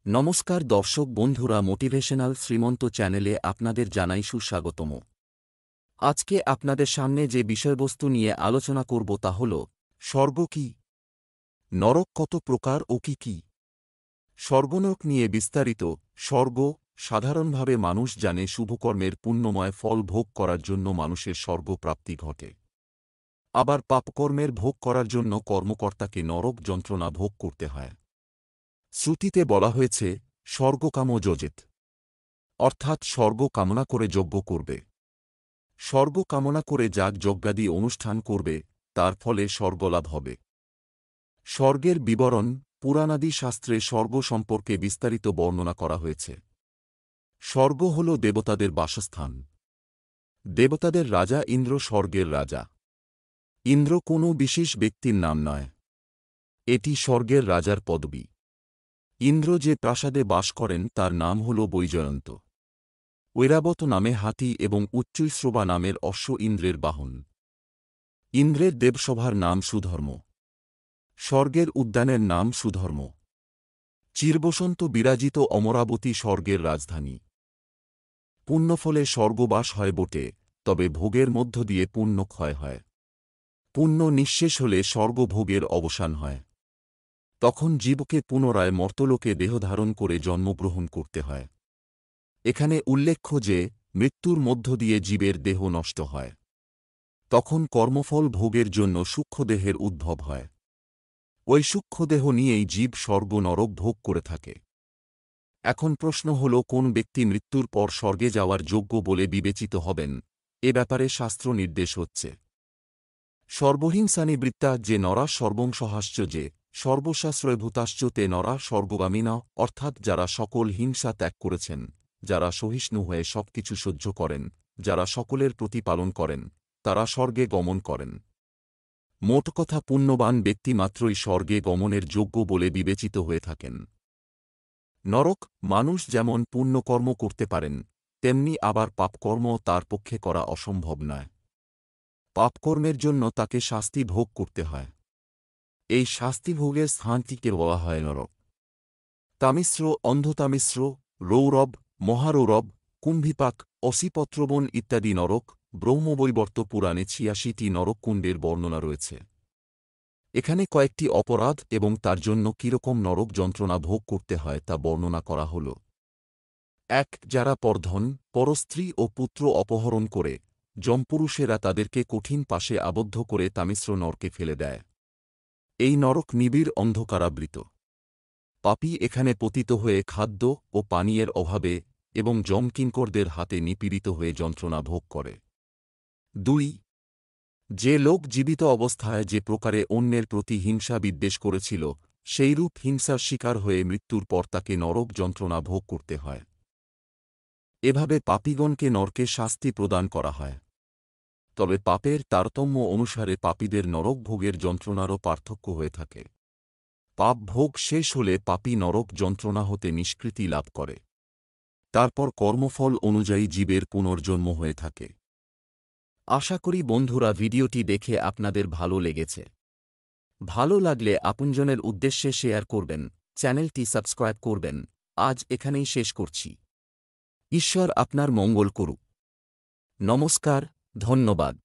নমস্কার দর্শক বন্ধুরা, মোটিভেশনাল শ্রীমন্ত চ্যানেলে আপনাদের জানাই সুস্বাগতম। আজকে আপনাদের সামনে যে বিষয়বস্তু নিয়ে আলোচনা করব তা হল স্বর্গ কি, নরক কত প্রকার ও কি কি। স্বর্গনরক নিয়ে বিস্তারিত। স্বর্গ সাধারণভাবে মানুষ জানে শুভকর্মের পুণ্যময় ফল ভোগ করার জন্য মানুষের স্বর্গপ্রাপ্তি ঘটে। আবার পাপকর্মের ভোগ করার জন্য কর্মকর্তাকে নরক যন্ত্রণা ভোগ করতে হয়। শ্রুতিতে বলা হয়েছে স্বর্গকাম যজেত, অর্থাৎ স্বর্গ কামনা করে যজ্ঞ করবে। স্বর্গ কামনা করে যাগ যজ্ঞাদি অনুষ্ঠান করবে, তার ফলে স্বর্গলাভ হবে। স্বর্গের বিবরণ পুরাণাদি শাস্ত্রে স্বর্গ সম্পর্কে বিস্তারিত বর্ণনা করা হয়েছে। স্বর্গ হল দেবতাদের বাসস্থান। দেবতাদের রাজা ইন্দ্র স্বর্গের রাজা। ইন্দ্র কোনো বিশেষ ব্যক্তির নাম নয়, এটি স্বর্গের রাজার পদবি। ইন্দ্র যে প্রাসাদে বাস করেন তার নাম হল বৈজয়ন্ত। ঐরাবত নামে হাতি এবং উচ্চৈশ্রবা নামের অশ্ব ইন্দ্রের বাহন। ইন্দ্রের দেবসভার নাম সুধর্ম। স্বর্গের উদ্যানের নাম সুধর্ম। চিরবসন্ত বিরাজিত অমরাবতী স্বর্গের রাজধানী। পুণ্যফলে স্বর্গবাস হয় বটে, তবে ভোগের মধ্য দিয়ে পুণ্য ক্ষয় হয়। পুণ্য নিঃশেষ হলে স্বর্গভোগের অবসান হয়। তখন জীবকে পুনরায় মর্তলোকে দেহধারণ করে জন্মগ্রহণ করতে হয়। এখানে উল্লেখ্য যে মৃত্যুর মধ্য দিয়ে জীবের দেহ নষ্ট হয়। তখন কর্মফল ভোগের জন্য সূক্ষ্মদেহের উদ্ভব হয়। ওই সূক্ষ্মদেহ নিয়েই জীব স্বর্গ নরক ভোগ করে থাকে। এখন প্রশ্ন হল, কোন ব্যক্তি মৃত্যুর পর স্বর্গে যাওয়ার যোগ্য বলে বিবেচিত হবেন, এ ব্যাপারে শাস্ত্র নির্দেশ হচ্ছে। সর্বহিংসানি বৃত্তা যে নরা সর্বংসহাশ্চ যে সর্বশাস্ত্রভূতাশ্চ তে নরা স্বর্গগামিনা, অর্থাৎ যারা সকল হিংসা ত্যাগ করেছেন, যারা সহিষ্ণু হয়ে সবকিছু সহ্য করেন, যারা সকলের প্রতিপালন করেন, তারা স্বর্গে গমন করেন। মোট কথা, পুণ্যবান ব্যক্তি মাত্রই স্বর্গে গমনের যোগ্য বলে বিবেচিত হয়ে থাকেন। নরক মানুষ যেমন পুণ্যকর্ম করতে পারেন, তেমনি আবার পাপকর্ম তার পক্ষে করা অসম্ভব নয়। পাপকর্মের জন্য তাকে শাস্তি ভোগ করতে হয়। এই শাস্তিভোগের স্থানটিকে বলা হয় নরক। তামিশ্র, অন্ধতামিশ্র, রৌরব, মহারৌরব, কুম্ভিপাক, অসিপত্রবন ইত্যাদি নরক ব্রহ্মবৈবর্ত পুরাণে ৮৬টি নরককুণ্ডের বর্ণনা রয়েছে। এখানে কয়েকটি অপরাধ এবং তার জন্য কিরকম নরক যন্ত্রণা ভোগ করতে হয় তা বর্ণনা করা হল। ১. যারা পরধন, পরস্ত্রী ও পুত্র অপহরণ করে, যমপুরুষেরা তাদেরকে কঠিন পাশে আবদ্ধ করে তামিশ্র নরকে ফেলে দেয়। এই নরক নিবিড় অন্ধকারাবৃত। পাপী এখানে পতিত হয়ে খাদ্য ও পানীয়ের অভাবে এবং যমকিঙ্করদের হাতে নিপীড়িত হয়ে যন্ত্রণা ভোগ করে। ২. যে লোক জীবিত অবস্থায় যে প্রকারে অন্যের প্রতি হিংসা বিদ্বেষ করেছিল, সেইরূপ হিংসার শিকার হয়ে মৃত্যুর পর তাকে নরক যন্ত্রণা ভোগ করতে হয়। এভাবে পাপীগণকে নরকে শাস্তি প্রদান করা হয়। তবে পাপের তারতম্য অনুসারে পাপীদের নরক ভোগের যন্ত্রণারও পার্থক্য হয়ে থাকে। পাপ ভোগ শেষ হলে পাপী নরক যন্ত্রণা হতে নিষ্কৃতি লাভ করে। তারপর কর্মফল অনুযায়ী জীবের পুনর্জন্ম হয়ে থাকে। আশা করি বন্ধুরা ভিডিওটি দেখে আপনাদের ভালো লেগেছে। ভালো লাগলে আপনজনের উদ্দেশ্যে শেয়ার করবেন, চ্যানেলটি সাবস্ক্রাইব করবেন। আজ এখানেই শেষ করছি। ঈশ্বর আপনার মঙ্গল করুক। নমস্কার, ধন্যবাদ।